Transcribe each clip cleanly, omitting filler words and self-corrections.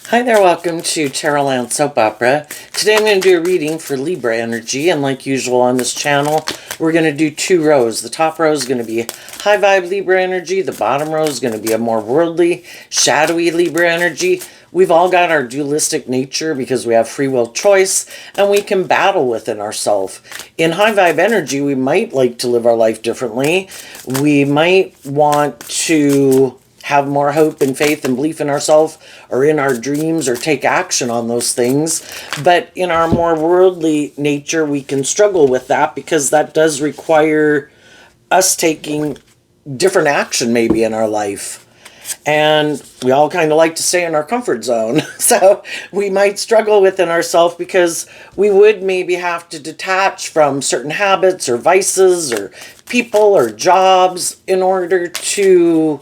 Hi there, welcome to Tarotland Soap Opera. Today I'm going to do a reading for Libra energy, and like usual on this channel, we're going to do two rows. The top row is going to be high vibe Libra energy. The bottom row is going to be a more worldly, shadowy Libra energy. We've all got our dualistic nature because we have free will choice, and we can battle within ourselves. In high vibe energy, we might like to live our life differently. We might want to have more hope and faith and belief in ourselves or in our dreams or take action on those things. But in our more worldly nature, we can struggle with that because that does require us taking different action maybe in our life. And we all kind of like to stay in our comfort zone. So we might struggle within ourselves because we would maybe have to detach from certain habits or vices or people or jobs in order to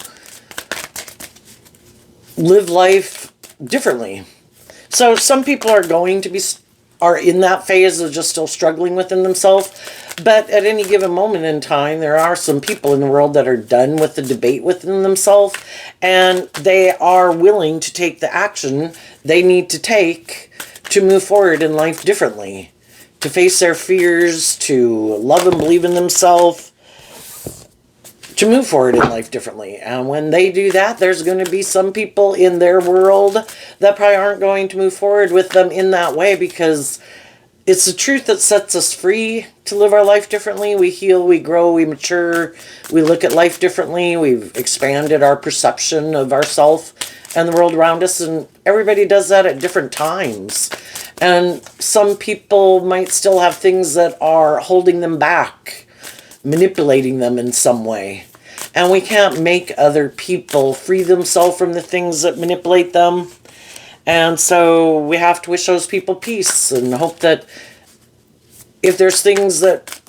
live life differently. So some people are going to are in that phase of just still struggling within themselves. But at any given moment in time, there are some people in the world that are done with the debate within themselves, and they are willing to take the action they need to take to move forward in life differently, to face their fears, to love and believe in themselves, to move forward in life differently. And when they do that, there's going to be some people in their world that probably aren't going to move forward with them in that way, because it's the truth that sets us free to live our life differently. We heal, we grow, we mature, we look at life differently. We've expanded our perception of ourselves and the world around us, and everybody does that at different times. And some people might still have things that are holding them back, manipulating them in some way. And we can't make other people free themselves from the things that manipulate them. And so we have to wish those people peace and hope that if there's things that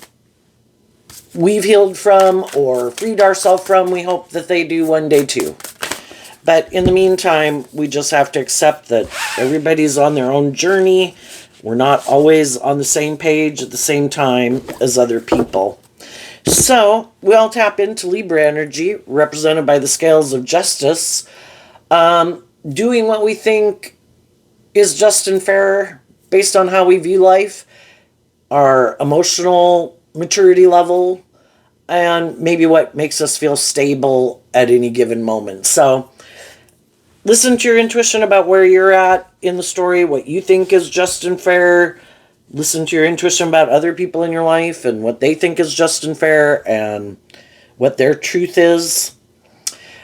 we've healed from or freed ourselves from, we hope that they do one day too. But in the meantime, we just have to accept that everybody's on their own journey. We're not always on the same page at the same time as other people. So we all tap into Libra energy, represented by the scales of justice, doing what we think is just and fair based on how we view life, our emotional maturity level, and maybe what makes us feel stable at any given moment. So listen to your intuition about where you're at in the story, what you think is just and fair. Listen to your intuition about other people in your life and what they think is just and fair and what their truth is.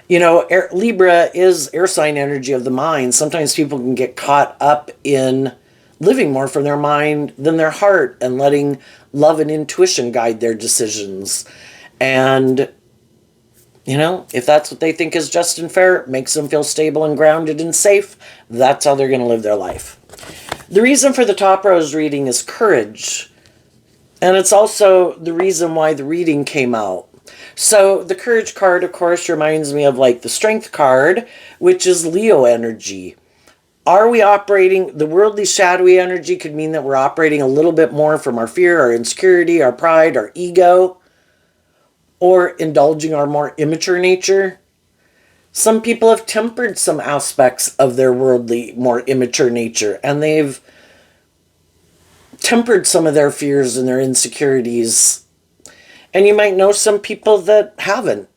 You know, Libra is air sign energy of the mind. Sometimes people can get caught up in living more from their mind than their heart and letting love and intuition guide their decisions. And, you know, if that's what they think is just and fair, it makes them feel stable and grounded and safe, that's how they're going to live their life. The reason for the top row's reading is courage. And it's also the reason why the reading came out. So the courage card, of course, reminds me of like the strength card, which is Leo energy. Are we operating, the worldly shadowy energy could mean that we're operating a little bit more from our fear, our insecurity, our pride, our ego, or indulging our more immature nature. Some people have tempered some aspects of their worldly, more immature nature, and they've tempered some of their fears and their insecurities. And you might know some people that haven't.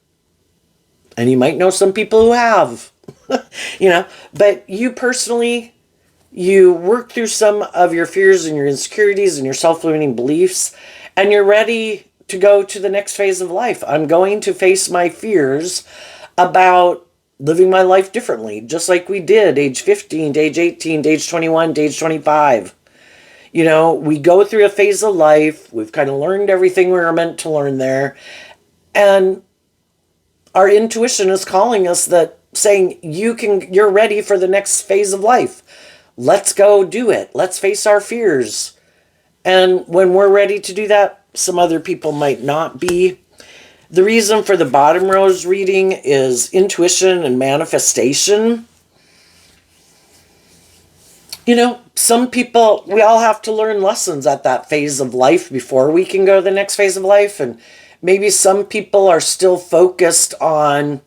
And you might know some people who have. You know, but you personally, you work through some of your fears and your insecurities and your self-limiting beliefs, and you're ready to go to the next phase of life. I'm going to face my fears about living my life differently, just like we did age 15 to age 18 to age 21 to age 25. You know, we go through a phase of life. We've kind of learned everything we were meant to learn there. And our intuition is calling us that, saying, you're ready for the next phase of life. Let's go do it. Let's face our fears. And when we're ready to do that, some other people might not be. The reason for the bottom row's reading is intuition and manifestation. You know, some people, we all have to learn lessons at that phase of life before we can go to the next phase of life. And maybe some people are still focused on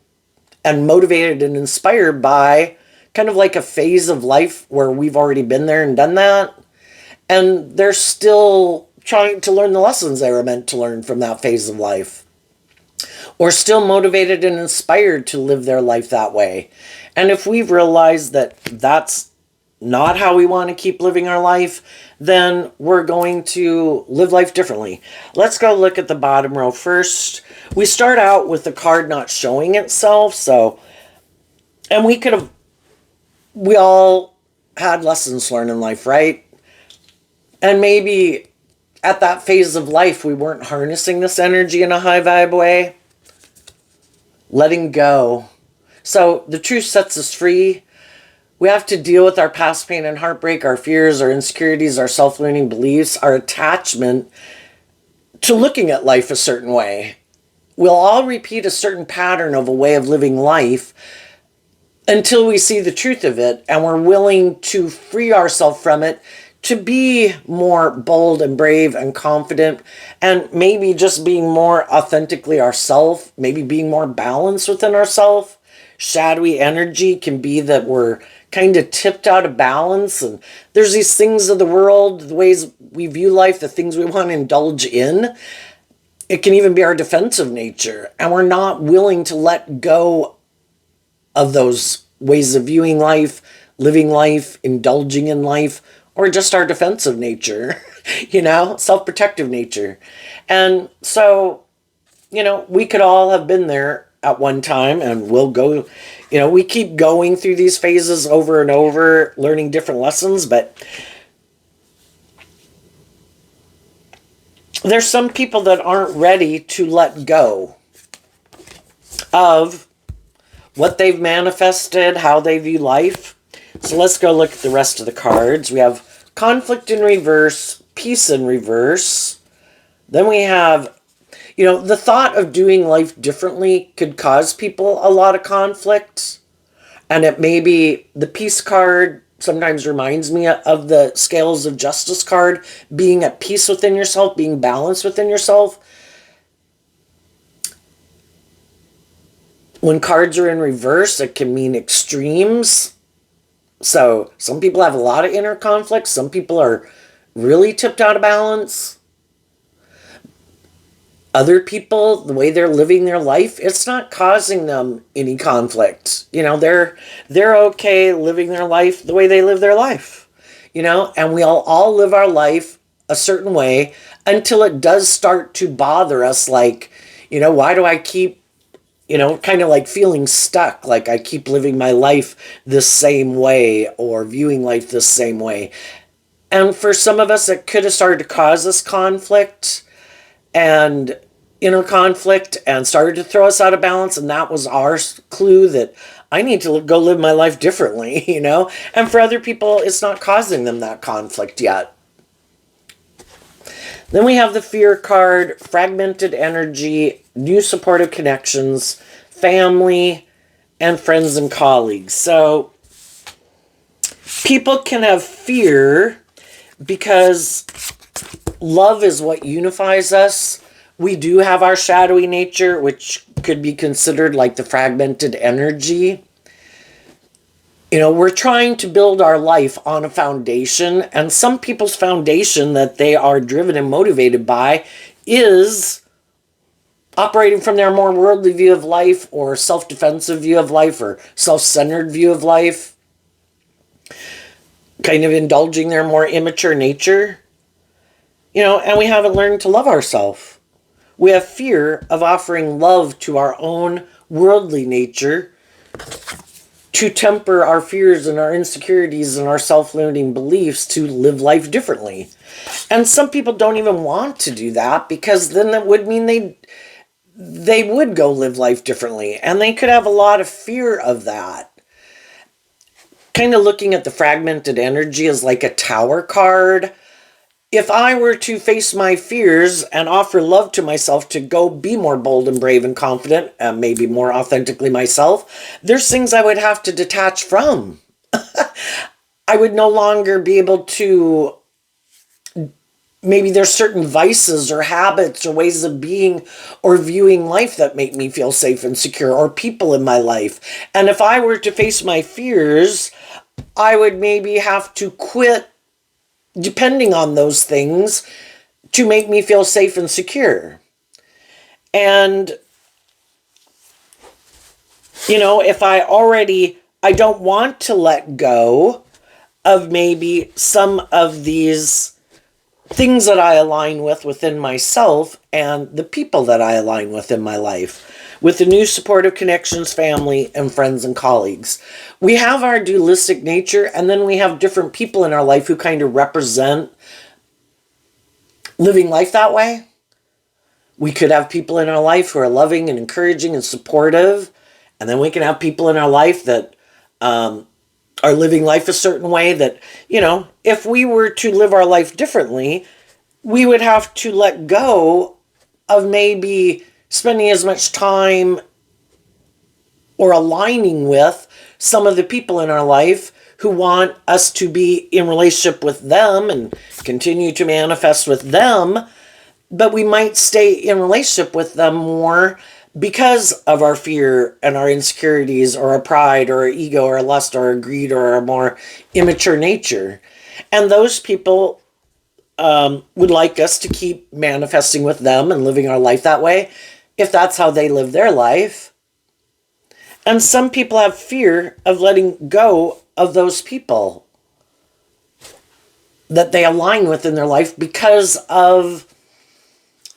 and motivated and inspired by kind of like a phase of life where we've already been there and done that. And they're still trying to learn the lessons they were meant to learn from that phase of life, or still motivated and inspired to live their life that way. And if we've realized that that's not how we want to keep living our life, then we're going to live life differently. Let's go look at the bottom row first. We start out with the card not showing itself. So, and we all had lessons learned in life, right? And maybe at that phase of life, we weren't harnessing this energy in a high vibe way. Letting go. So the truth sets us free. We have to deal with our past pain and heartbreak, our fears, our insecurities, our self-limiting beliefs, our attachment to looking at life a certain way. We'll all repeat a certain pattern of a way of living life until we see the truth of it and we're willing to free ourselves from it, to be more bold and brave and confident, and maybe just being more authentically ourselves, maybe being more balanced within ourselves. Shadowy energy can be that we're kind of tipped out of balance, and there's these things of the world, the ways we view life, the things we want to indulge in. It can even be our defensive nature, and we're not willing to let go of those ways of viewing life, living life, indulging in life, or just our defensive nature, self-protective nature. And so, we could all have been there at one time, and we'll go, we keep going through these phases over and over, learning different lessons, but there's some people that aren't ready to let go of what they've manifested, how they view life. So let's go look at the rest of the cards. We have conflict in reverse, peace in reverse. Then we have, the thought of doing life differently could cause people a lot of conflict. And it may be the peace card sometimes reminds me of the scales of justice card, being at peace within yourself, being balanced within yourself. When cards are in reverse, it can mean extremes. So some people have a lot of inner conflict. Some people are really tipped out of balance. Other people, the way they're living their life, it's not causing them any conflict. They're okay living their life the way they live their life. And we all live our life a certain way until it does start to bother us. Like, why do I keep kind of like feeling stuck, like I keep living my life the same way or viewing life the same way. And for some of us, it could have started to cause us conflict and inner conflict and started to throw us out of balance. And that was our clue that I need to go live my life differently, And for other people, it's not causing them that conflict yet. Then we have the fear card, fragmented energy, new supportive connections, family, and friends and colleagues. So people can have fear because love is what unifies us. We do have our shadowy nature, which could be considered like the fragmented energy. We're trying to build our life on a foundation, and some people's foundation that they are driven and motivated by is operating from their more worldly view of life or self-defensive view of life or self-centered view of life, kind of indulging their more immature nature, and we haven't learned to love ourselves. We have fear of offering love to our own worldly nature to temper our fears and our insecurities and our self-limiting beliefs to live life differently. And some people don't even want to do that because then that would mean they would go live life differently. And they could have a lot of fear of that. Kind of looking at the fragmented energy as like a tower card. If I were to face my fears and offer love to myself to go be more bold and brave and confident, and maybe more authentically myself, there's things I would have to detach from. I would no longer be able to maybe there's certain vices or habits or ways of being or viewing life that make me feel safe and secure, or people in my life. And if I were to face my fears, I would maybe have to quit depending on those things to make me feel safe and secure. And, if I don't want to let go of maybe some of these things that I align with within myself and the people that I align with in my life, with the new supportive connections, family, and friends and colleagues. We have our dualistic nature, and then we have different people in our life who kind of represent living life that way. We could have people in our life who are loving and encouraging and supportive, and then we can have people in our life that are living life a certain way that, if we were to live our life differently, we would have to let go of maybe spending as much time or aligning with some of the people in our life who want us to be in relationship with them and continue to manifest with them, but we might stay in relationship with them more because of our fear and our insecurities or our pride or our ego or our lust or our greed or our more immature nature. And those people would like us to keep manifesting with them and living our life that way if that's how they live their life. And some people have fear of letting go of those people that they align with in their life because of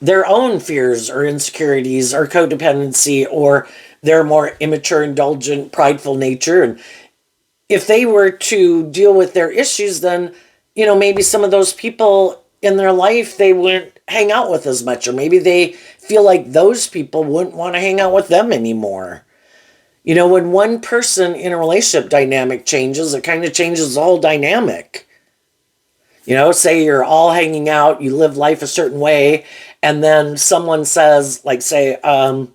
their own fears or insecurities or codependency or their more immature, indulgent, prideful nature. And if they were to deal with their issues, then, maybe some of those people in their life they wouldn't hang out with as much, or maybe they feel like those people wouldn't want to hang out with them anymore. When one person in a relationship dynamic changes, it kind of changes the whole dynamic. Say you're all hanging out, you live life a certain way, and then someone says, like, say, I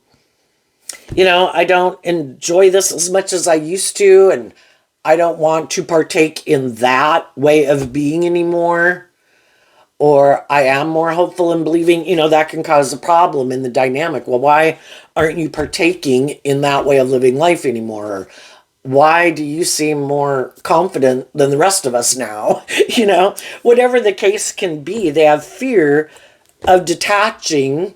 don't enjoy this as much as I used to, and I don't want to partake in that way of being anymore, or I am more hopeful and believing, that can cause a problem in the dynamic. Well, why aren't you partaking in that way of living life anymore? Or why do you seem more confident than the rest of us now? Whatever the case can be, they have fear of detaching,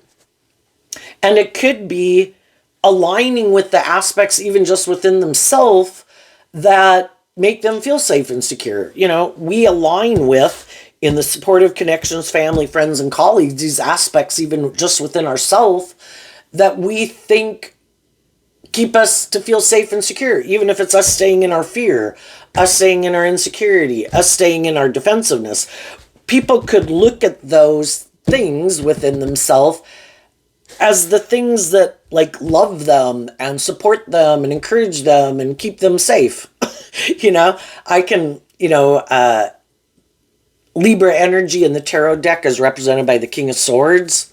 and it could be aligning with the aspects even just within themselves that make them feel safe and secure. We align with, in the supportive connections, family, friends, and colleagues, these aspects even just within ourselves that we think keep us to feel safe and secure, even if it's us staying in our fear, us staying in our insecurity, us staying in our defensiveness. People could look at those things within themselves as the things that love them and support them and encourage them and keep them safe. I can, Libra energy in the tarot deck is represented by the King of Swords.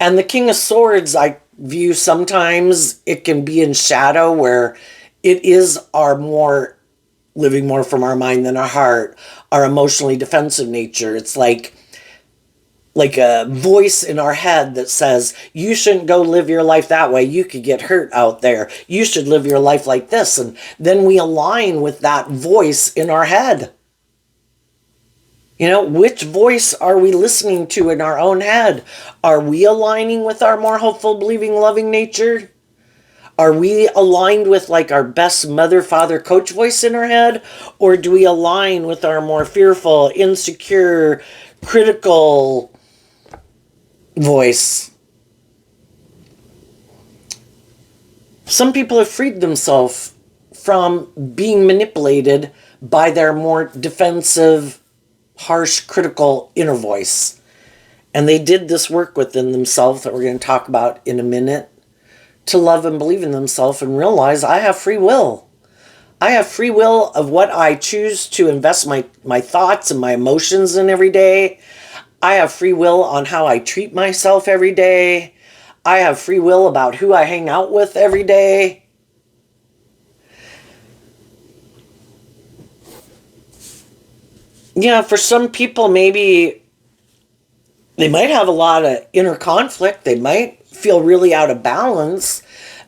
And the King of Swords, I view sometimes it can be in shadow, where it is our more living more from our mind than our heart, our emotionally defensive nature. It's like a voice in our head that says, you shouldn't go live your life that way. You could get hurt out there. You should live your life like this. And then we align with that voice in our head. Which voice are we listening to in our own head? Are we aligning with our more hopeful, believing, loving nature? Are we aligned with our best mother, father, coach voice in our head? Or do we align with our more fearful, insecure, critical voice? Some people have freed themselves from being manipulated by their more defensive, harsh, critical inner voice. And they did this work within themselves that we're going to talk about in a minute, to love and believe in themselves and realize I have free will. I have free will of what I choose to invest my thoughts and my emotions in every day. I have free will on how I treat myself every day. I have free will about who I hang out with every day. For some people, maybe They might have a lot of inner conflict. They might feel really out of balance.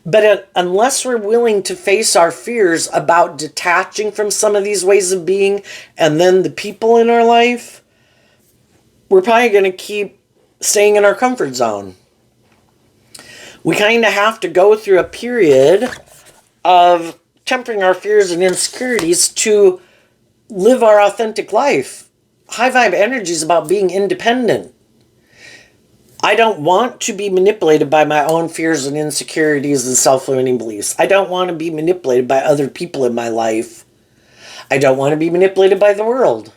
But unless we're willing to face our fears about detaching from some of these ways of being and then the people in our life, we're probably going to keep staying in our comfort zone. We kind of have to go through a period of tempering our fears and insecurities to live our authentic life. High vibe energy is about being independent. I don't want to be manipulated by my own fears and insecurities and self-limiting beliefs. I don't want to be manipulated by other people in my life. I don't want to be manipulated by the world.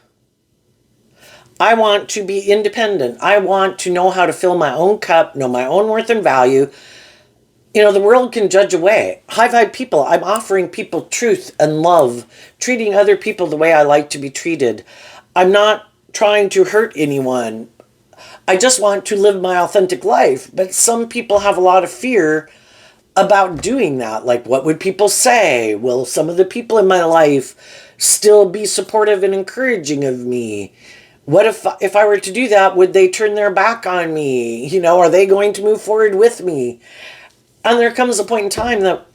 I want to be independent. I want to know how to fill my own cup, know my own worth and value. You know, the world can judge away. High vibe people, I'm offering people truth and love, treating other people the way I like to be treated. I'm not trying to hurt anyone. I just want to live my authentic life. But some people have a lot of fear about doing that. Like, what would people say? Will some of the people in my life still be supportive and encouraging of me? What if I were to do that, would they turn their back on me? You know, are they going to move forward with me? And there comes a point in time that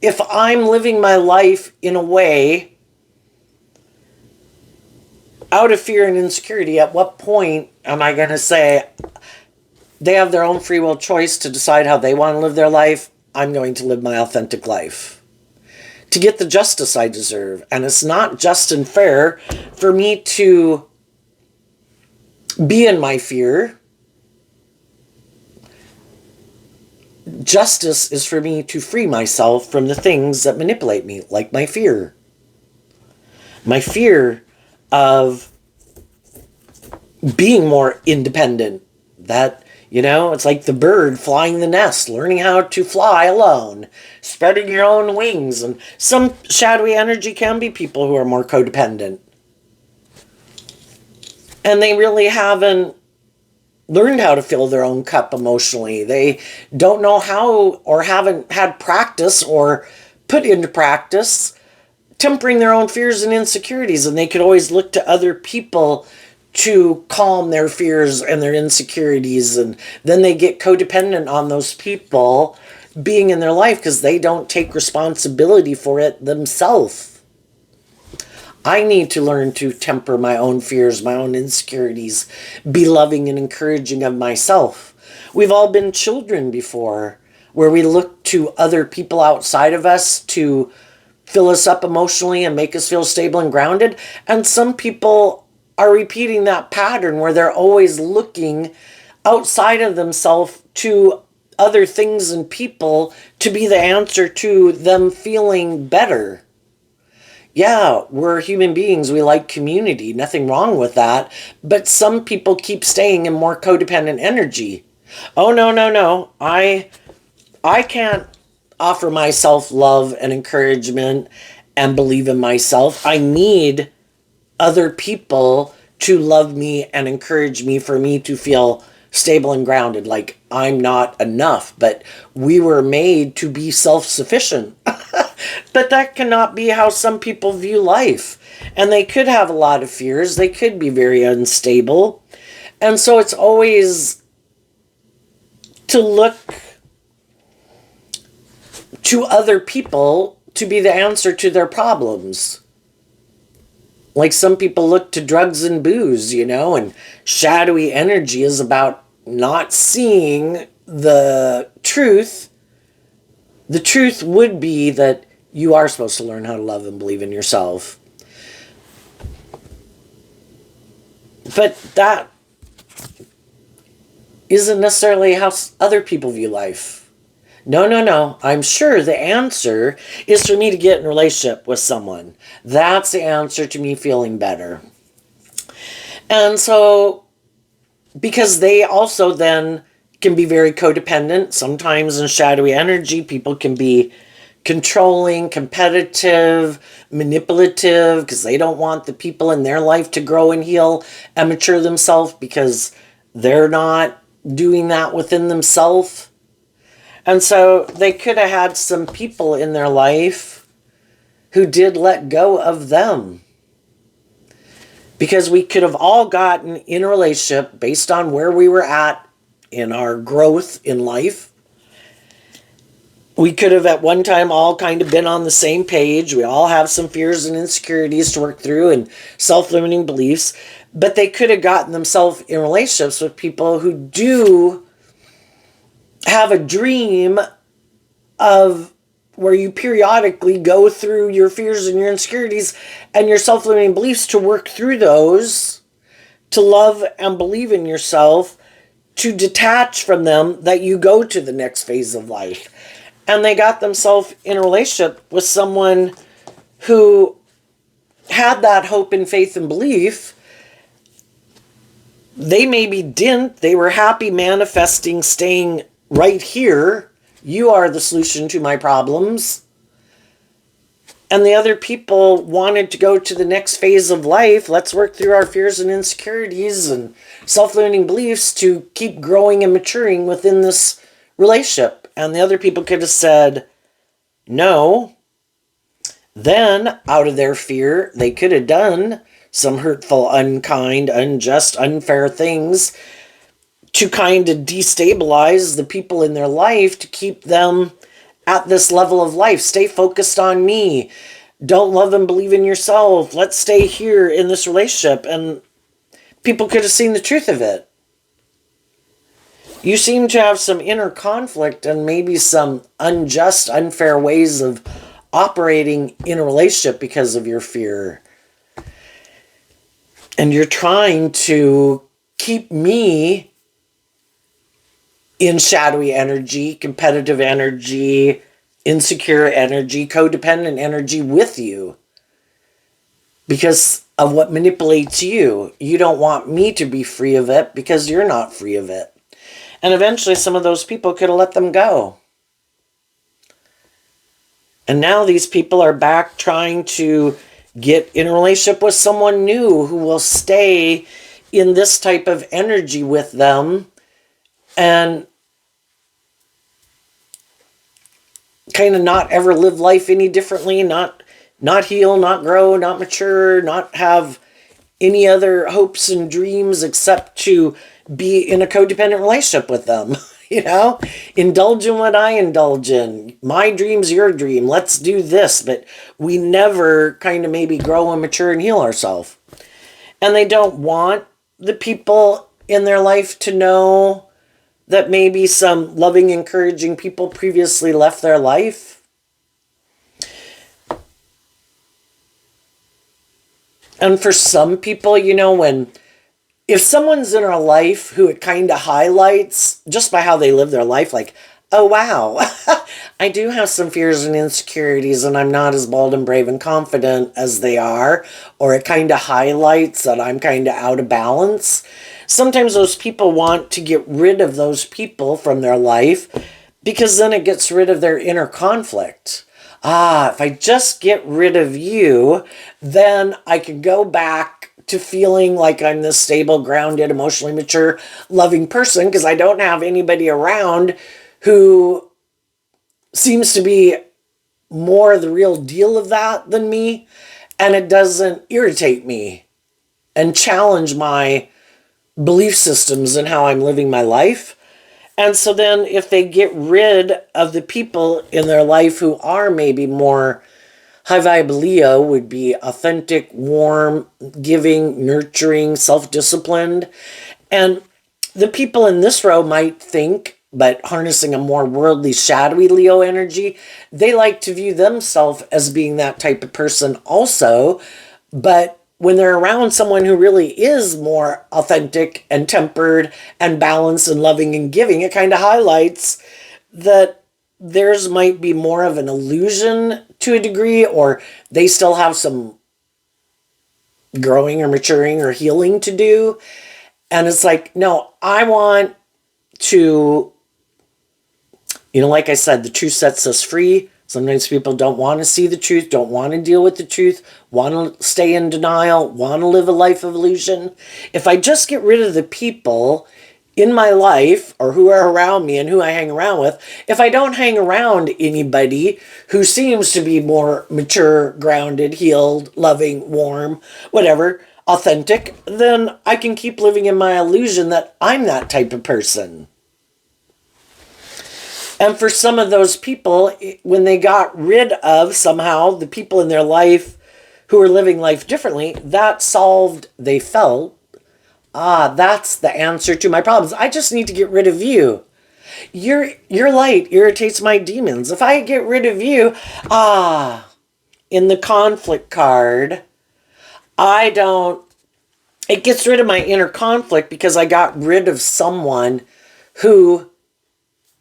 if I'm living my life in a way out of fear and insecurity, at what point am I going to say they have their own free will choice to decide how they want to live their life? I'm going to live my authentic life to get the justice I deserve. And it's not just and fair for me to be in my fear. Justice is for me to free myself from the things that manipulate me, like my fear. My fear of being more independent. That, you know, it's like the bird flying the nest, learning how to fly alone, spreading your own wings. And some shadowy energy can be people who are more codependent. And they really haven't learned how to fill their own cup emotionally. They don't know how, or haven't had practice or put into practice tempering their own fears and insecurities. And they could always look to other people to calm their fears and their insecurities. And then they get codependent on those people being in their life because they don't take responsibility for it themselves. I need to learn to temper my own fears, my own insecurities, be loving and encouraging of myself. We've all been children before, where we look to other people outside of us to fill us up emotionally and make us feel stable and grounded. And some people are repeating that pattern where they're always looking outside of themselves to other things and people to be the answer to them feeling better. Yeah, we're human beings. We like community. Nothing wrong with that. But some people keep staying in more codependent energy. Oh, no, no, no. I can't offer myself love and encouragement and believe in myself. I need other people to love me and encourage me for me to feel stable and grounded. Like I'm not enough. But we were made to be self-sufficient. But that cannot be how some people view life. And they could have a lot of fears. They could be very unstable. And so it's always to look to other people to be the answer to their problems. Like some people look to drugs and booze, you know, and shadowy energy is about not seeing the truth. The truth would be that you are supposed to learn how to love and believe in yourself. But that isn't necessarily how other people view life. No, no, no. I'm sure the answer is for me to get in a relationship with someone. That's the answer to me feeling better. And so, because they also then can be very codependent. Sometimes in shadowy energy, people can be controlling, competitive, manipulative, because they don't want the people in their life to grow and heal and mature themselves because they're not doing that within themselves. And so they could have had some people in their life who did let go of them. Because we could have all gotten in a relationship based on where we were at in our growth in life. We could have at one time all kind of been on the same page. We all have some fears and insecurities to work through and self-limiting beliefs. But they could have gotten themselves in relationships with people who do have a dream of where you periodically go through your fears and your insecurities and your self-limiting beliefs to work through those, to love and believe in yourself, to detach from them, that you go to the next phase of life. And they got themselves in a relationship with someone who had that hope and faith and belief. They maybe didn't. They were happy manifesting, staying right here. You are the solution to my problems. And the other people wanted to go to the next phase of life. Let's work through our fears and insecurities and self-limiting beliefs to keep growing and maturing within this relationship. And the other people could have said no. Then, out of their fear, they could have done some hurtful, unkind, unjust, unfair things to kind of destabilize the people in their life, to keep them at this level of life. Stay focused on me. Don't love and believe in yourself. Let's stay here in this relationship. And people could have seen the truth of it. You seem to have some inner conflict and maybe some unjust, unfair ways of operating in a relationship because of your fear. And you're trying to keep me in shadowy energy, competitive energy, insecure energy, codependent energy with you because of what manipulates you. You don't want me to be free of it because you're not free of it. And eventually some of those people could have let them go. And now these people are back trying to get in a relationship with someone new who will stay in this type of energy with them and kind of not ever live life any differently, not heal, not grow, not mature, not have any other hopes and dreams except to be in a codependent relationship with them. Indulge in what I indulge in. My dream's your dream. Let's do this. But we never kind of maybe grow and mature and heal ourselves. And they don't want the people in their life to know that maybe some loving, encouraging people previously left their life. And for some people, if someone's in our life who it kind of highlights just by how they live their life, like, oh, wow, I do have some fears and insecurities and I'm not as bold and brave and confident as they are, or it kind of highlights that I'm kind of out of balance. Sometimes those people want to get rid of those people from their life because then it gets rid of their inner conflict. If I just get rid of you, then I can go back to feeling like I'm this stable, grounded, emotionally mature, loving person because I don't have anybody around who seems to be more the real deal of that than me, and it doesn't irritate me and challenge my belief systems and how I'm living my life. And so then if they get rid of the people in their life who are maybe more high vibe Leo, would be authentic, warm, giving, nurturing, self-disciplined. And the people in this row might think, but harnessing a more worldly, shadowy Leo energy, they like to view themselves as being that type of person also. But when they're around someone who really is more authentic and tempered and balanced and loving and giving, it kind of highlights that theirs might be more of an illusion to a degree, or they still have some growing or maturing or healing to do. And it's like, no, I want to, like I said, the truth sets us free. Sometimes people don't want to see the truth, don't want to deal with the truth, want to stay in denial, want to live a life of illusion. If I just get rid of the people in my life or who are around me and who I hang around with, if I don't hang around anybody who seems to be more mature, grounded, healed, loving, warm, whatever, authentic, then I can keep living in my illusion that I'm that type of person. And for some of those people, when they got rid of somehow the people in their life who were living life differently, that solved, they felt, that's the answer to my problems. I just need to get rid of you. Your light irritates my demons. If I get rid of you, in the conflict card, it gets rid of my inner conflict because I got rid of someone who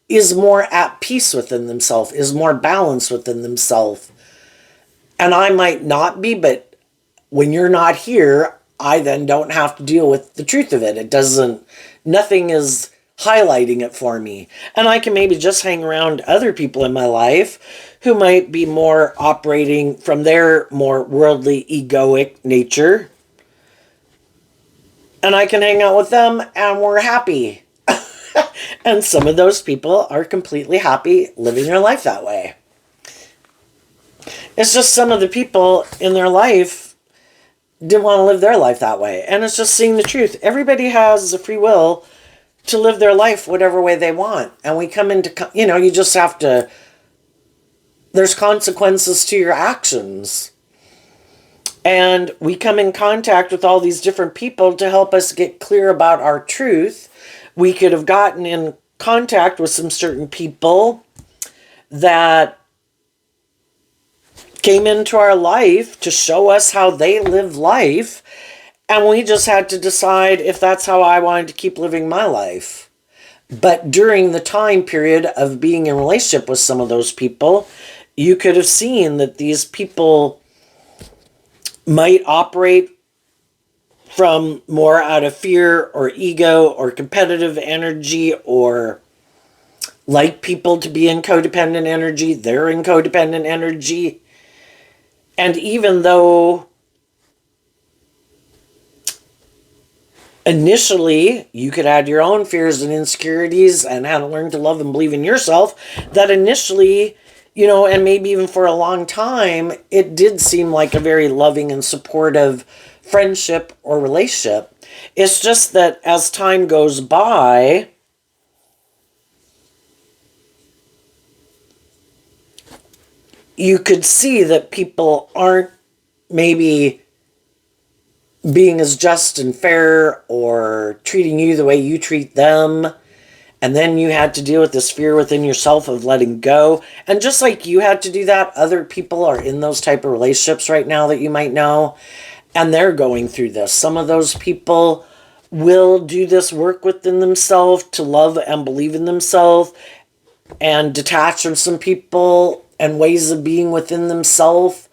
is more at peace within themselves, is more balanced within themselves. And I might not be, but when you're not here, I then don't have to deal with the truth of it. Nothing is highlighting it for me. And I can maybe just hang around other people in my life who might be more operating from their more worldly, egoic nature. And I can hang out with them and we're happy. And some of those people are completely happy living their life that way. It's just some of the people in their life didn't want to live their life that way. And it's just seeing the truth. Everybody has the free will to live their life whatever way they want. And we come into, you just have to, there's consequences to your actions. And we come in contact with all these different people to help us get clear about our truth. We could have gotten in contact with some certain people that came into our life to show us how they live life. And we just had to decide if that's how I wanted to keep living my life. But during the time period of being in relationship with some of those people, you could have seen that these people might operate from more out of fear or ego or competitive energy, or like people to be in codependent energy, they're in codependent energy. And even though initially you could add your own fears and insecurities and how to learn to love and believe in yourself, that initially, and maybe even for a long time, it did seem like a very loving and supportive friendship or relationship. It's just that as time goes by, you could see that people aren't maybe being as just and fair or treating you the way you treat them. And then you had to deal with this fear within yourself of letting go. And just like you had to do that, other people are in those type of relationships right now that you might know. And they're going through this. Some of those people will do this work within themselves to love and believe in themselves and detach from some people and ways of being within themselves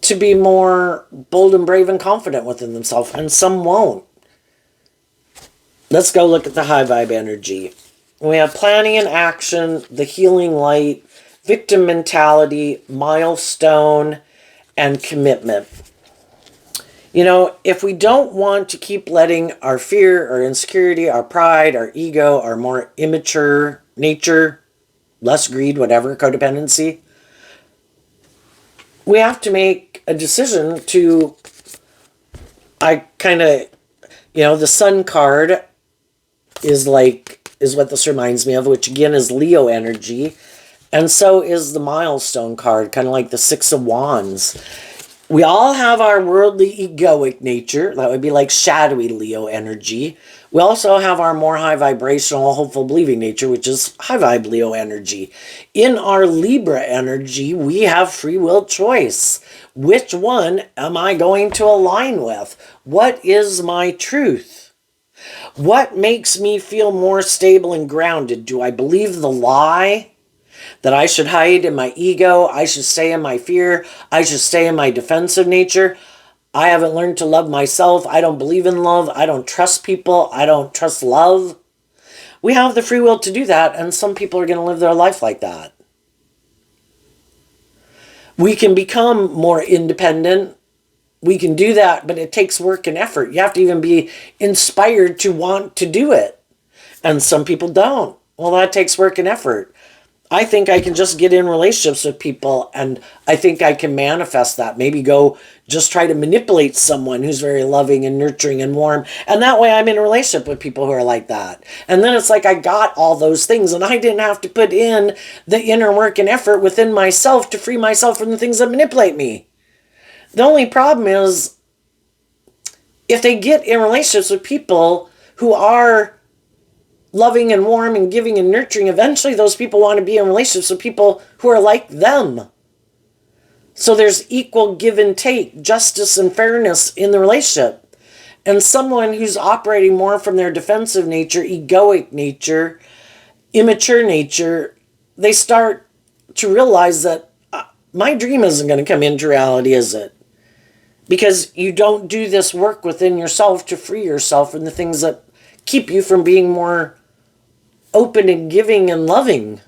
to be more bold and brave and confident within themselves. And some won't. Let's go look at the high vibe energy. We have planning and action, the healing light, victim mentality, milestone, and commitment. If we don't want to keep letting our fear, our insecurity, our pride, our ego, our more immature nature, less greed, whatever, codependency, we have to make a decision to, the sun card is what this reminds me of, which again is Leo energy. And so is the milestone card, kind of like the Six of Wands. We all have our worldly egoic nature. That would be like shadowy Leo energy. We also have our more high vibrational, hopeful, believing nature, which is high vibe Leo energy. In our Libra energy, we have free will choice. Which one am I going to align with? What is my truth? What makes me feel more stable and grounded? Do I believe the lie that I should hide in my ego, I should stay in my fear, I should stay in my defensive nature? I haven't learned to love myself. I don't believe in love. I don't trust people. I don't trust love. We have the free will to do that, and some people are going to live their life like that. We can become more independent. We can do that, but it takes work and effort. You have to even be inspired to want to do it. And some people don't. Well, that takes work and effort. I think I can just get in relationships with people, and I think I can manifest that. Maybe go just try to manipulate someone who's very loving and nurturing and warm. And that way I'm in a relationship with people who are like that. And then it's like I got all those things, and I didn't have to put in the inner work and effort within myself to free myself from the things that manipulate me. The only problem is if they get in relationships with people who are loving and warm and giving and nurturing, eventually those people want to be in relationships with people who are like them. So there's equal give and take, justice and fairness in the relationship. And someone who's operating more from their defensive nature, egoic nature, immature nature, they start to realize that my dream isn't going to come into reality, is it? Because you don't do this work within yourself to free yourself from the things that keep you from being more open and giving and loving.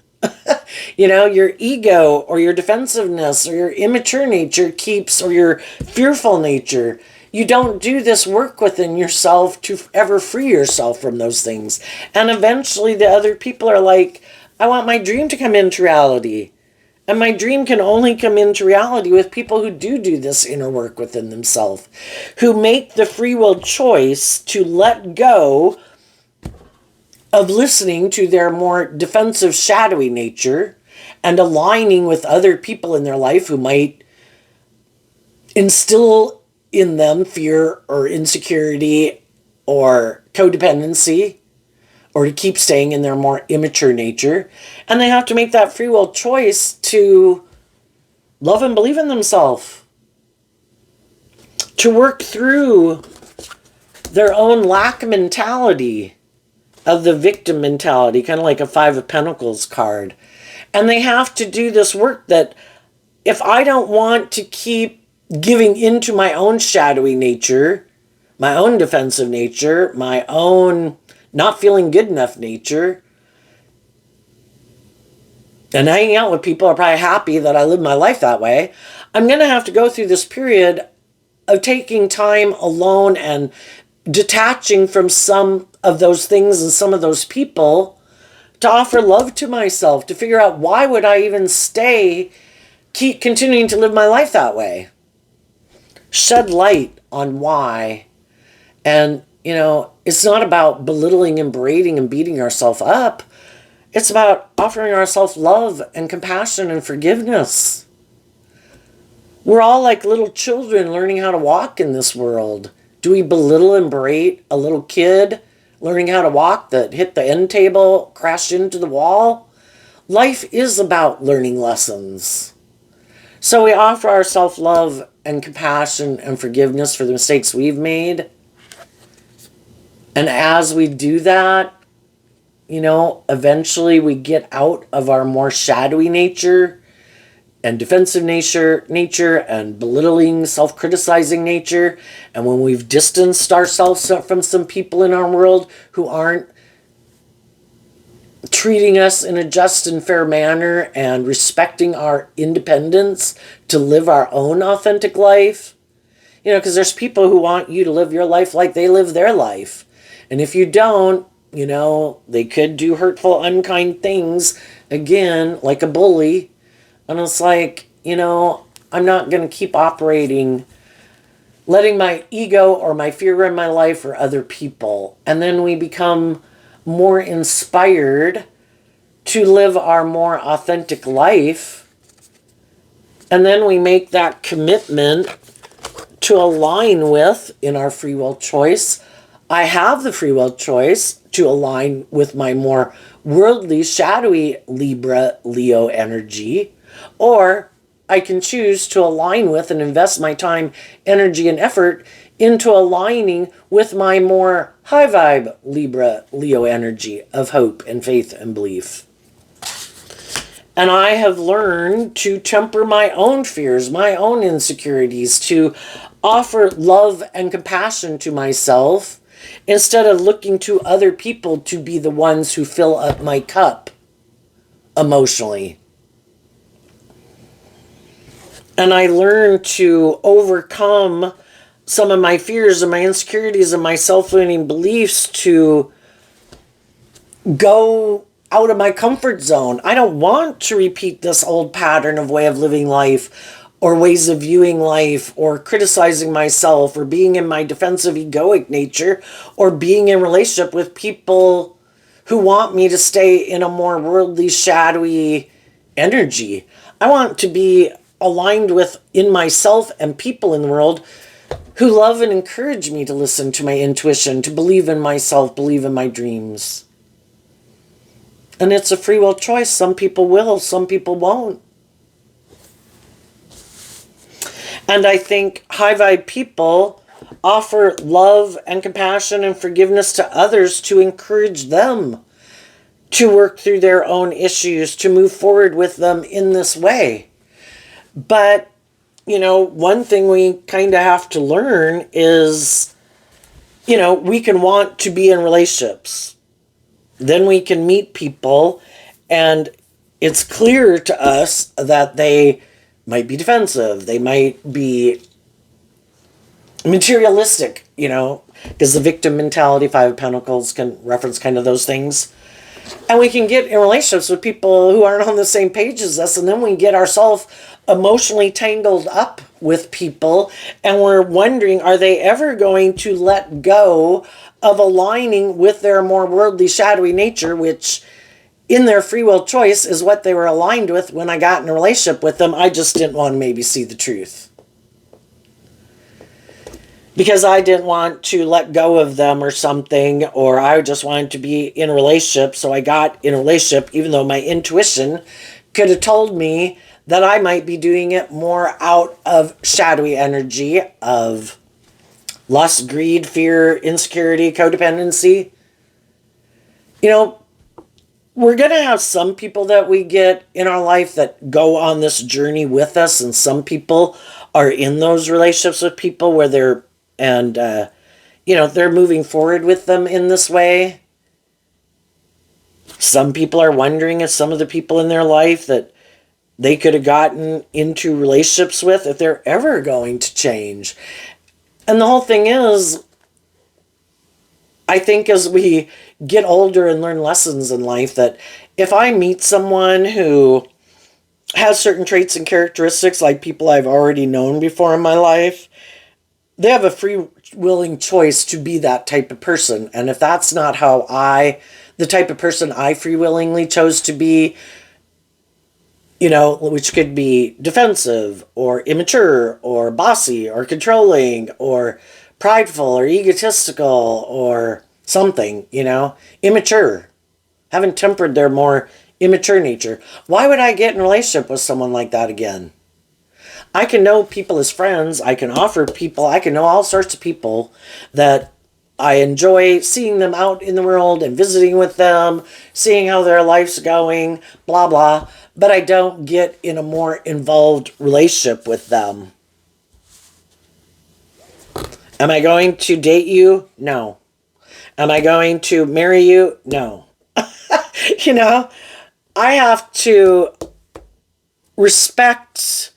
Your ego or your defensiveness or your immature nature keeps, or your fearful nature. You don't do this work within yourself to ever free yourself from those things. And eventually the other people are like, I want my dream to come into reality. And my dream can only come into reality with people who do this inner work within themselves, who make the free will choice to let go of listening to their more defensive, shadowy nature and aligning with other people in their life who might instill in them fear or insecurity or codependency, or to keep staying in their more immature nature. And they have to make that free will choice to love and believe in themselves, to work through their own lack mentality of the victim mentality, kind of like a Five of Pentacles card. And they have to do this work that if I don't want to keep giving into my own shadowy nature, my own defensive nature, my own not feeling good enough nature, and hanging out with people are probably happy that I live my life that way, I'm going to have to go through this period of taking time alone and detaching from some of those things and some of those people to offer love to myself, to figure out why would I even keep continuing to live my life that way. Shed light on why. And, it's not about belittling and berating and beating ourselves up. It's about offering ourselves love and compassion and forgiveness. We're all like little children learning how to walk in this world. Do we belittle and berate a little kid learning how to walk that hit the end table, crashed into the wall? Life is about learning lessons. So we offer ourselves love and compassion and forgiveness for the mistakes we've made. And as we do that, eventually we get out of our more shadowy nature and defensive nature and belittling, self-criticizing nature. And when we've distanced ourselves from some people in our world who aren't treating us in a just and fair manner and respecting our independence to live our own authentic life, because there's people who want you to live your life like they live their life. And if you don't, they could do hurtful, unkind things, again, like a bully. And it's like, I'm not going to keep operating, letting my ego or my fear run my life or other people. And then we become more inspired to live our more authentic life. And then we make that commitment to align with, in our free will choice, I have the free will choice to align with my more worldly, shadowy Libra, Leo energy, or I can choose to align with and invest my time, energy, and effort into aligning with my more high vibe Libra, Leo energy of hope and faith and belief. And I have learned to temper my own fears, my own insecurities, to offer love and compassion to myself, instead of looking to other people to be the ones who fill up my cup emotionally. And I learned to overcome some of my fears and my insecurities and my self-limiting beliefs to go out of my comfort zone. I don't want to repeat this old pattern of way of living life or ways of viewing life or criticizing myself or being in my defensive egoic nature or being in relationship with people who want me to stay in a more worldly, shadowy energy. I want to be aligned with in myself and people in the world who love and encourage me to listen to my intuition, to believe in myself, believe in my dreams. And it's a free will choice. Some people will, some people won't. And I think high vibe people offer love and compassion and forgiveness to others to encourage them to work through their own issues, to move forward with them in this way. But, one thing we kind of have to learn is, we can want to be in relationships. Then we can meet people, and it's clear to us that they might be defensive. They might be materialistic, because the victim mentality, Five of Pentacles, can reference kind of those things. And we can get in relationships with people who aren't on the same page as us, and then we get ourselves emotionally tangled up with people, and we're wondering, are they ever going to let go of aligning with their more worldly, shadowy nature, which in their free will choice is what they were aligned with when I got in a relationship with them. I just didn't want to maybe see the truth. Because I didn't want to let go of them or something, or I just wanted to be in a relationship, so I got in a relationship, even though my intuition could have told me that I might be doing it more out of shadowy energy of lust, greed, fear, insecurity, codependency. We're going to have some people that we get in our life that go on this journey with us, and some people are in those relationships with people where they're moving forward with them in this way. Some people are wondering if some of the people in their life that they could have gotten into relationships with, if they're ever going to change. And the whole thing is, I think as we get older and learn lessons in life, that if I meet someone who has certain traits and characteristics like people I've already known before in my life, they have a free willing choice to be that type of person. And if that's not the type of person I free willingly chose to be, which could be defensive or immature or bossy or controlling or prideful or egotistical or something, immature, haven't tempered their more immature nature. Why would I get in a relationship with someone like that again? I can know people as friends. I can offer people. I can know all sorts of people that I enjoy seeing them out in the world and visiting with them, seeing how their life's going, blah, blah. But I don't get in a more involved relationship with them. Am I going to date you? No. Am I going to marry you? No. I have to respect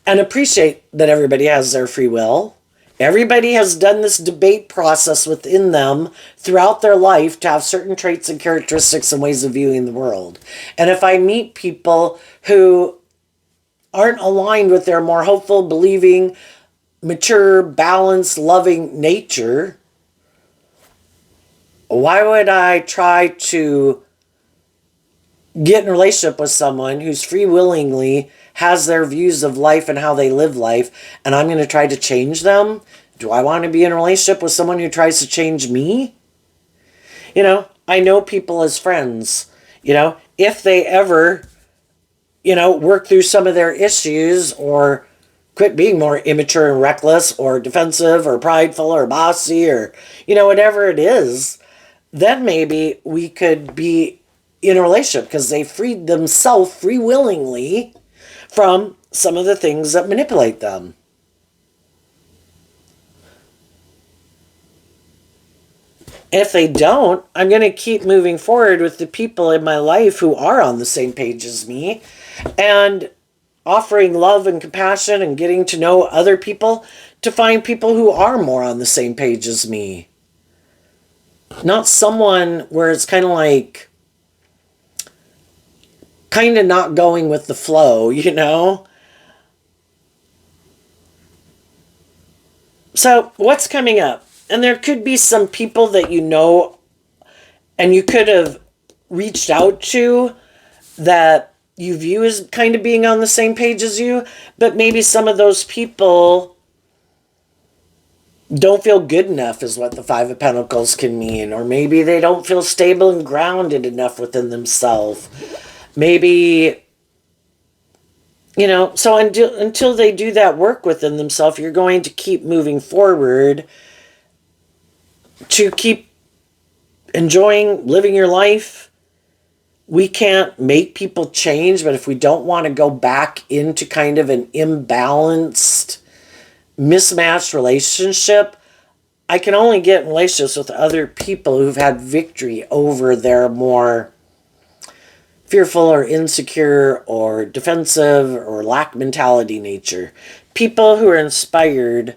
and appreciate that everybody has their free will. Everybody has done this debate process within them throughout their life to have certain traits and characteristics and ways of viewing the world. And if I meet people who aren't aligned with their more hopeful, believing, mature, balanced, loving nature, why would I try to get in a relationship with someone who's free willingly has their views of life and how they live life, and I'm going to try to change them? Do I want to be in a relationship with someone who tries to change me? I know people as friends. If they ever, work through some of their issues or quit being more immature and reckless or defensive or prideful or bossy or, whatever it is, then maybe we could be in a relationship because they freed themselves free willingly from some of the things that manipulate them. If they don't, I'm going to keep moving forward with the people in my life who are on the same page as me and offering love and compassion and getting to know other people to find people who are more on the same page as me. Not someone where it's kind of like kind of not going with the flow, you know? So, what's coming up? And there could be some people that you know and you could have reached out to that you view as kind of being on the same page as you, but maybe some of those people don't feel good enough, is what the Five of Pentacles can mean. Or maybe they don't feel stable and grounded enough within themselves. Maybe, you know, so until they do that work within themselves, you're going to keep moving forward to keep enjoying living your life. We can't make people change, but if we don't want to go back into kind of an imbalanced, mismatched relationship, I can only get in relationships with other people who've had victory over their more fearful or insecure or defensive or lack mentality nature. People who are inspired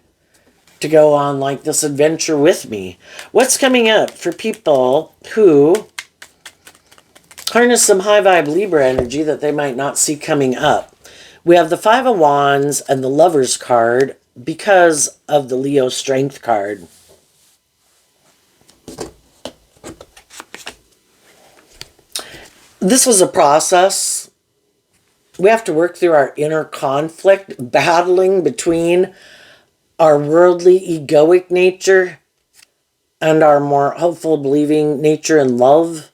to go on like this adventure with me. What's coming up for people who harness some high vibe Libra energy that they might not see coming up? We have the Five of Wands and the Lovers card because of the Leo Strength card. This was a process. We have to work through our inner conflict, battling between our worldly, egoic nature and our more hopeful, believing nature and love.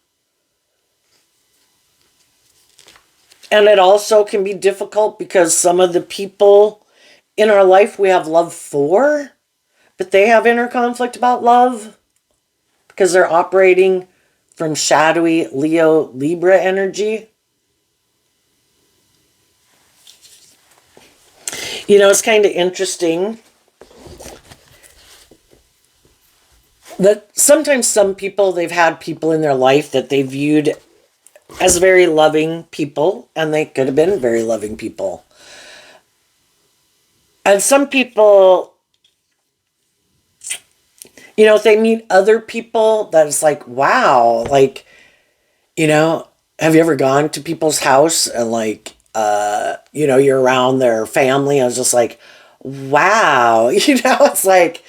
And it also can be difficult because some of the people in our life we have love for, but they have inner conflict about love because they're operating from shadowy Leo Libra energy. You know, it's kind of interesting that sometimes some people, they've had people in their life that they viewed as very loving people, and they could have been very loving people. And some people, you know, if they meet other people, that it's like, wow, like, you know, have you ever gone to people's house and like, you know, you're around their family? I was just like, wow, you know, it's like,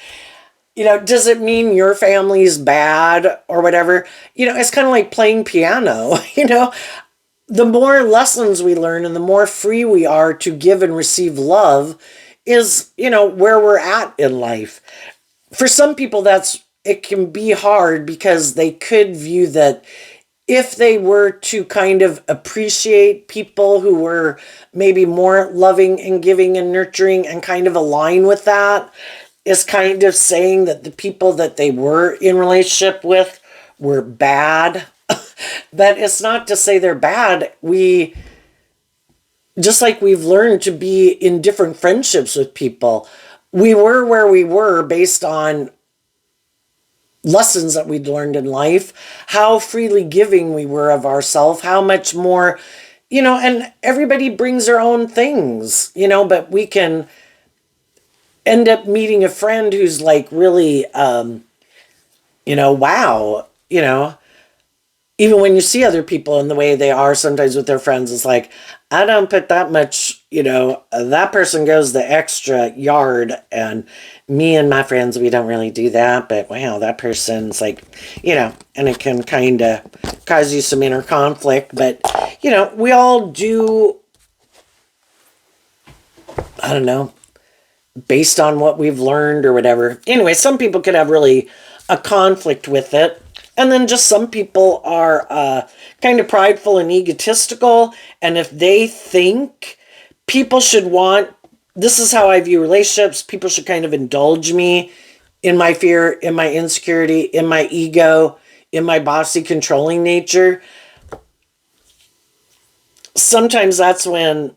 you know, does it mean your family's bad or whatever? You know, it's kind of like playing piano, you know. The more lessons we learn and the more free we are to give and receive love is, you know, where we're at in life. For some people, it can be hard because they could view that if they were to kind of appreciate people who were maybe more loving and giving and nurturing and kind of align with that, is kind of saying that the people that they were in relationship with were bad. But it's not to say they're bad. Just like we've learned to be in different friendships with people, we were where we were based on lessons that we'd learned in life, how freely giving we were of ourselves, how much more, you know, and everybody brings their own things, you know, but we can end up meeting a friend who's like really, you know, wow, you know, even when you see other people in the way they are sometimes with their friends, it's like, I don't put that much, you know, that person goes the extra yard, and me and my friends, we don't really do that, but wow, that person's like, you know, and it can kind of cause you some inner conflict, but, you know, we all do, I don't know, based on what we've learned or whatever. Anyway, some people could have really a conflict with it. And then just some people are kind of prideful and egotistical. And if they think people should want, this is how I view relationships, people should kind of indulge me in my fear, in my insecurity, in my ego, in my bossy controlling nature. Sometimes that's when,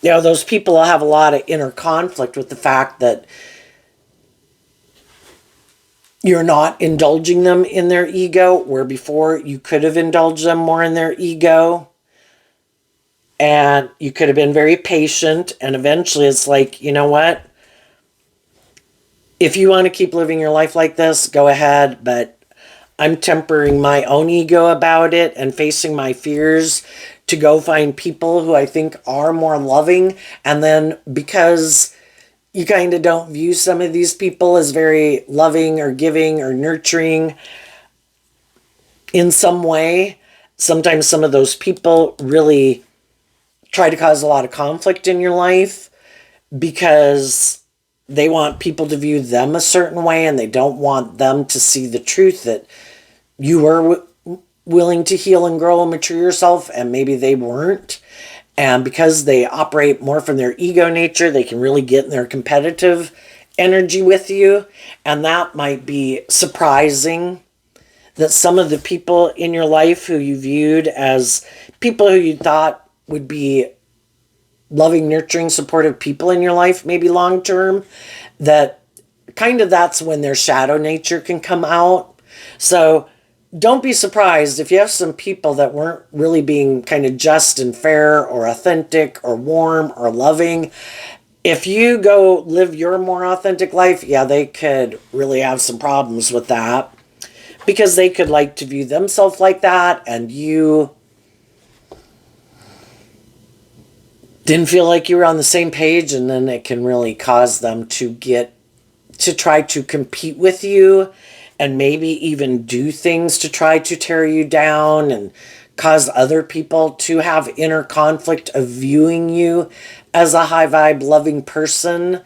you know, those people will have a lot of inner conflict with the fact that you're not indulging them in their ego, where before you could have indulged them more in their ego. And you could have been very patient. And eventually it's like, you know what? If you want to keep living your life like this, go ahead. But I'm tempering my own ego about it and facing my fears to go find people who I think are more loving. And then because you kind of don't view some of these people as very loving or giving or nurturing in some way, sometimes some of those people really try to cause a lot of conflict in your life because they want people to view them a certain way and they don't want them to see the truth that you were willing to heal and grow and mature yourself, and maybe they weren't. And because they operate more from their ego nature, they can really get in their competitive energy with you. And that might be surprising that some of the people in your life who you viewed as people who you thought would be loving, nurturing, supportive people in your life, maybe long term, that kind of that's when their shadow nature can come out. So don't be surprised if you have some people that weren't really being kind of just and fair or authentic or warm or loving. If you go live your more authentic life, yeah, they could really have some problems with that because they could like to view themselves like that and you didn't feel like you were on the same page, and then it can really cause them to try to compete with you and maybe even do things to try to tear you down and cause other people to have inner conflict of viewing you as a high vibe loving person,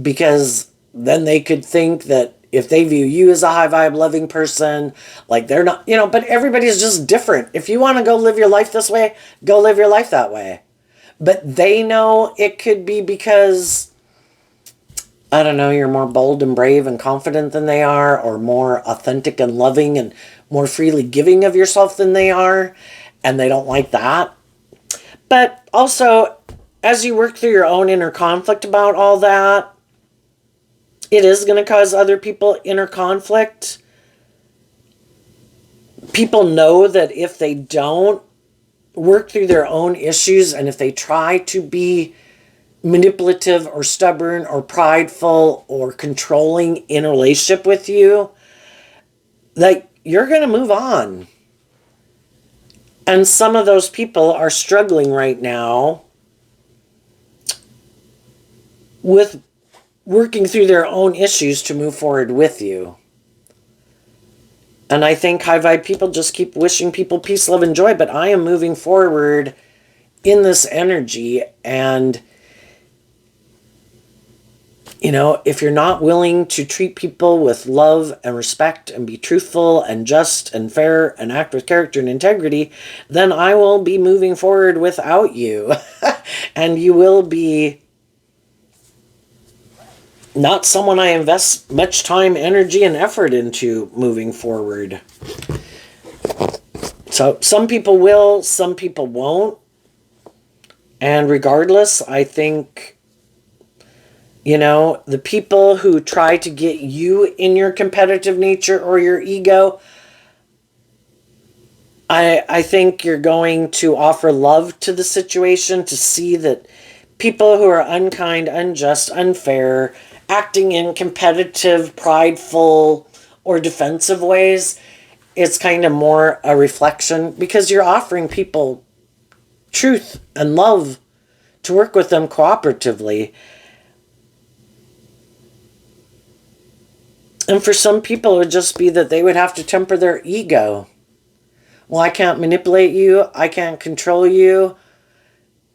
because then they could think that if they view you as a high vibe loving person, like they're not, but everybody's just different. If you want to go live your life this way, go live your life that way. But they know it could be because, I don't know, you're more bold and brave and confident than they are, or more authentic and loving and more freely giving of yourself than they are, and they don't like that. But also, as you work through your own inner conflict about all that, it is going to cause other people inner conflict. People know that if they don't work through their own issues, and if they try to be manipulative or stubborn or prideful or controlling in a relationship with you, like, you're going to move on. And some of those people are struggling right now with working through their own issues to move forward with you. And I think high vibe people just keep wishing people peace, love, and joy, but I am moving forward in this energy. And if you're not willing to treat people with love and respect and be truthful and just and fair and act with character and integrity, then I will be moving forward without you. And you will be not someone I invest much time, energy, and effort into moving forward. So some people will, some people won't. And regardless, I think, the people who try to get you in your competitive nature or your ego, I think you're going to offer love to the situation to see that people who are unkind, unjust, unfair, acting in competitive, prideful, or defensive ways, it's kind of more a reflection because you're offering people truth and love to work with them cooperatively. And for some people, it would just be that they would have to temper their ego. Well, I can't manipulate you. I can't control you.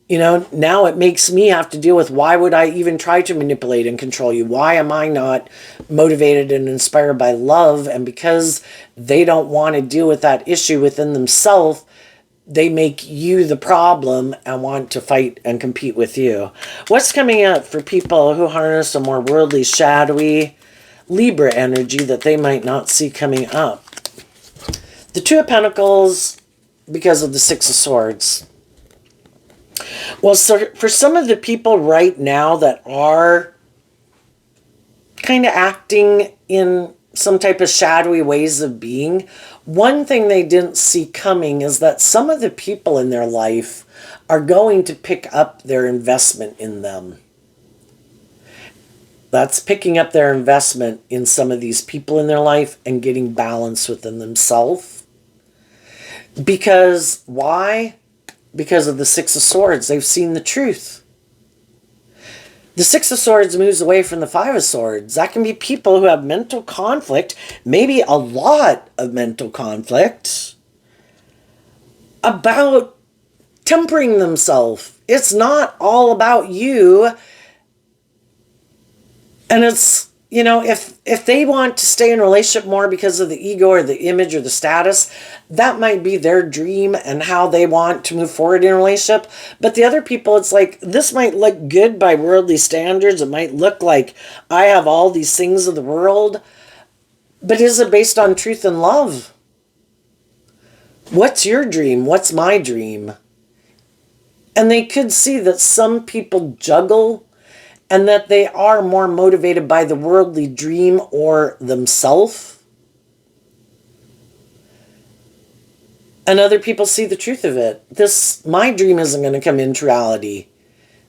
Now it makes me have to deal with, why would I even try to manipulate and control you? Why am I not motivated and inspired by love? And because they don't want to deal with that issue within themselves, they make you the problem and want to fight and compete with you. What's coming up for people who harness a more worldly, shadowy Libra energy that they might not see coming up? The Two of Pentacles, because of the Six of Swords. Well, so for some of the people right now that are kind of acting in some type of shadowy ways of being, one thing they didn't see coming is that some of the people in their life are going to pick up their investment in them. That's picking up their investment in some of these people in their life and getting balance within themselves. Because why? Because of the Six of Swords. They've seen the truth. The Six of Swords moves away from the Five of Swords. That can be people who have mental conflict, maybe a lot of mental conflict, about tempering themselves. It's not all about you. And it's, you know, if they want to stay in a relationship more because of the ego or the image or the status, that might be their dream and how they want to move forward in a relationship. But the other people, it's like, this might look good by worldly standards. It might look like I have all these things of the world. But is it based on truth and love? What's your dream? What's my dream? And they could see that some people juggle and that they are more motivated by the worldly dream or themselves. And other people see the truth of it. My dream isn't going to come into reality.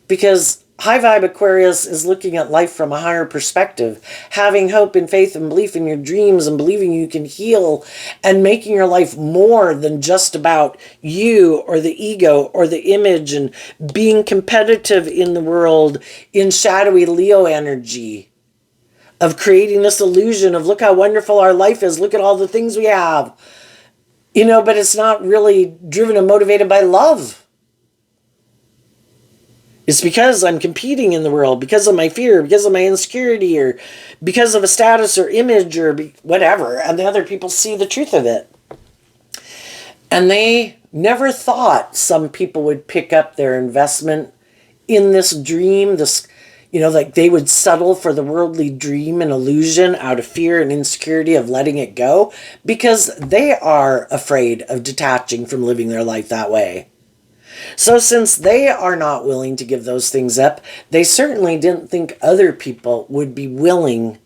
Because high vibe Aquarius is looking at life from a higher perspective. Having hope and faith and belief in your dreams and believing you can heal and making your life more than just about you or the ego or the image and being competitive in the world in shadowy Leo energy. Of creating this illusion of look how wonderful our life is. Look at all the things we have. You know, but it's not really driven and motivated by love. It's because I'm competing in the world, because of my fear, because of my insecurity, or because of a status or image or whatever. And the other people see the truth of it. And they never thought some people would pick up their investment in this dream, this, you know, like they would settle for the worldly dream and illusion out of fear and insecurity of letting it go, because they are afraid of detaching from living their life that way. So since they are not willing to give those things up, they certainly didn't think other people would be willing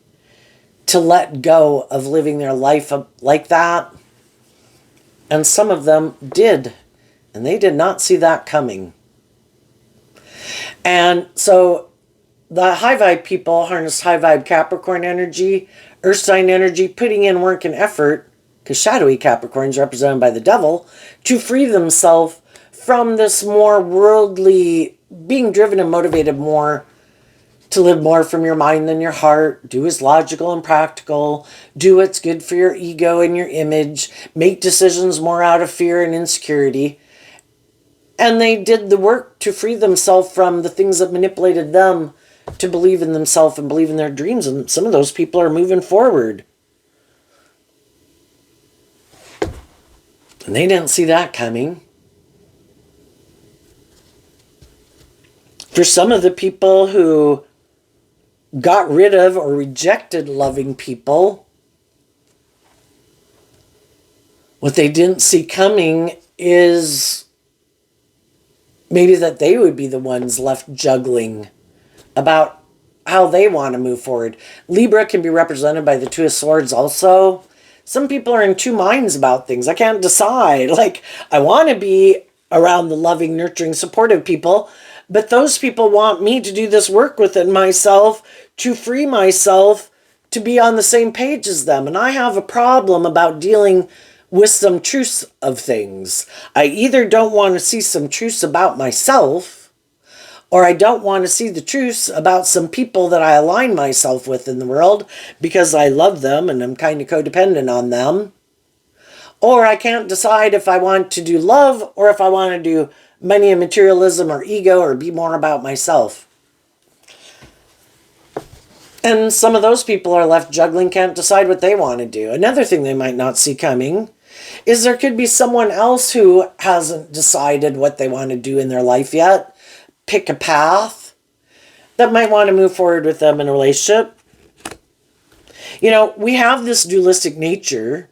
to let go of living their life like that. And some of them did. And they did not see that coming. And so the high vibe people harness high vibe Capricorn energy, earth sign energy, putting in work and effort, because shadowy Capricorn is represented by the devil, to free themselves from this more worldly, being driven and motivated more to live more from your mind than your heart, do what's logical and practical, do what's good for your ego and your image, make decisions more out of fear and insecurity. And they did the work to free themselves from the things that manipulated them to believe in themselves and believe in their dreams. And some of those people are moving forward. And they didn't see that coming. For some of the people who got rid of or rejected loving people, what they didn't see coming is maybe that they would be the ones left juggling about how they want to move forward. Libra can be represented by the Two of Swords also. Some people are in two minds about things. I can't decide. Like, I want to be around the loving, nurturing, supportive people, but those people want me to do this work within myself to free myself to be on the same page as them. And I have a problem about dealing with some truths of things. I either don't want to see some truths about myself, or I don't want to see the truths about some people that I align myself with in the world because I love them and I'm kind of codependent on them. Or I can't decide if I want to do love or if I want to do money and materialism or ego or be more about myself. And some of those people are left juggling, can't decide what they want to do. Another thing they might not see coming is there could be someone else who hasn't decided what they want to do in their life yet, pick a path, that might want to move forward with them in a relationship. You know, we have this dualistic nature,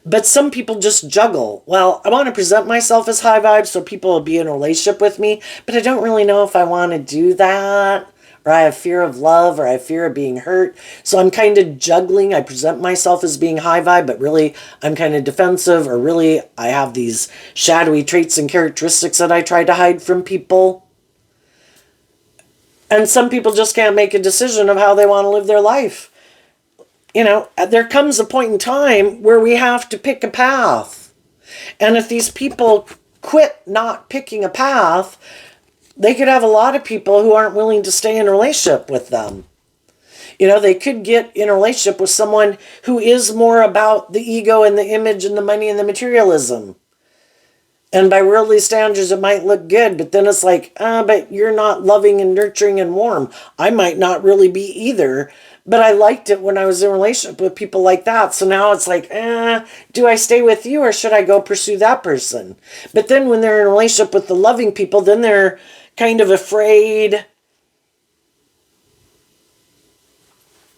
but some people just juggle. Well, I want to present myself as high vibe so people will be in a relationship with me, but I don't really know if I want to do that, or I have fear of love, or I have fear of being hurt. So I'm kind of juggling. I present myself as being high vibe, but really I'm kind of defensive, or really I have these shadowy traits and characteristics that I try to hide from people. And some people just can't make a decision of how they want to live their life. You know, there comes a point in time where we have to pick a path. And if these people quit not picking a path, they could have a lot of people who aren't willing to stay in a relationship with them. You know, they could get in a relationship with someone who is more about the ego and the image and the money and the materialism. And by worldly standards, it might look good, but then it's like, but you're not loving and nurturing and warm. I might not really be either, but I liked it when I was in a relationship with people like that. So now it's like, do I stay with you or should I go pursue that person? But then when they're in a relationship with the loving people, then they're kind of afraid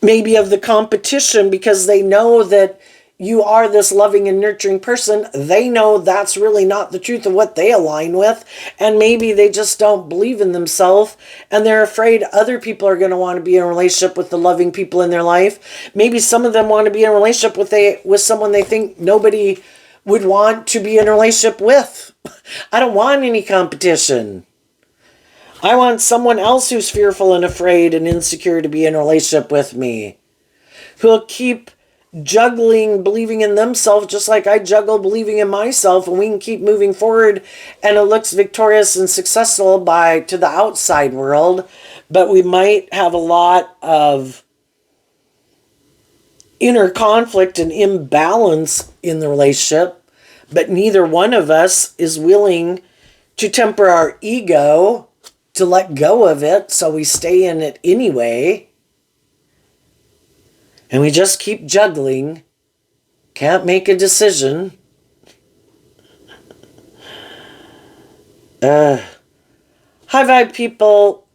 maybe of the competition because they know that you are this loving and nurturing person. They know that's really not the truth of what they align with. And maybe they just don't believe in themselves. And they're afraid other people are going to want to be in a relationship with the loving people in their life. Maybe some of them want to be in a relationship with someone they think nobody would want to be in a relationship with. I don't want any competition. I want someone else who's fearful and afraid and insecure to be in a relationship with me. Who'll keep juggling, believing in themselves, just like I juggle believing in myself, and we can keep moving forward, and it looks victorious and successful to the outside world, but we might have a lot of inner conflict and imbalance in the relationship, but neither one of us is willing to temper our ego, to let go of it, so we stay in it anyway. And we just keep juggling. Can't make a decision. High vibe people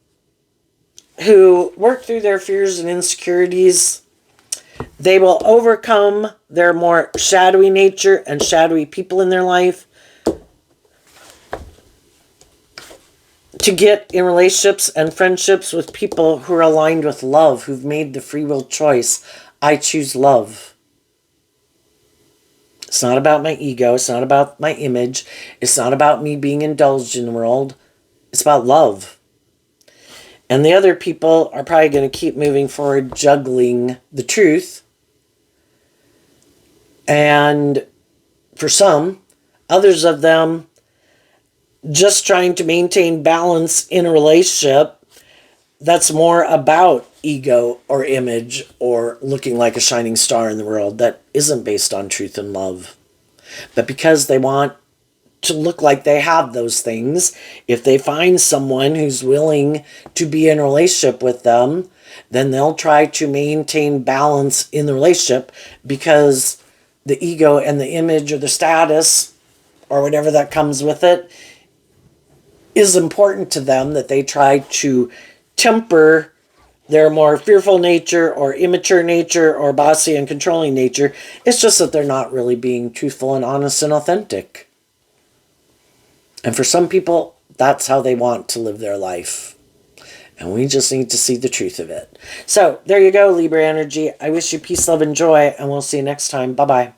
who work through their fears and insecurities, they will overcome their more shadowy nature and shadowy people in their life to get in relationships and friendships with people who are aligned with love, who've made the free will choice. I choose love. It's not about my ego. It's not about my image. It's not about me being indulged in the world. It's about love. And the other people are probably going to keep moving forward, juggling the truth. And for some, others of them just trying to maintain balance in a relationship that's more about ego or image or looking like a shining star in the world, that isn't based on truth and love. But because they want to look like they have those things, if they find someone who's willing to be in a relationship with them, then they'll try to maintain balance in the relationship because the ego and the image or the status or whatever that comes with it is important to them, that they try to temper their more fearful nature or immature nature or bossy and controlling nature. It's just that they're not really being truthful and honest and authentic. And for some people, that's how they want to live their life. And we just need to see the truth of it. So there you go, Libra energy. I wish you peace, love, and joy, and we'll see you next time. Bye-bye.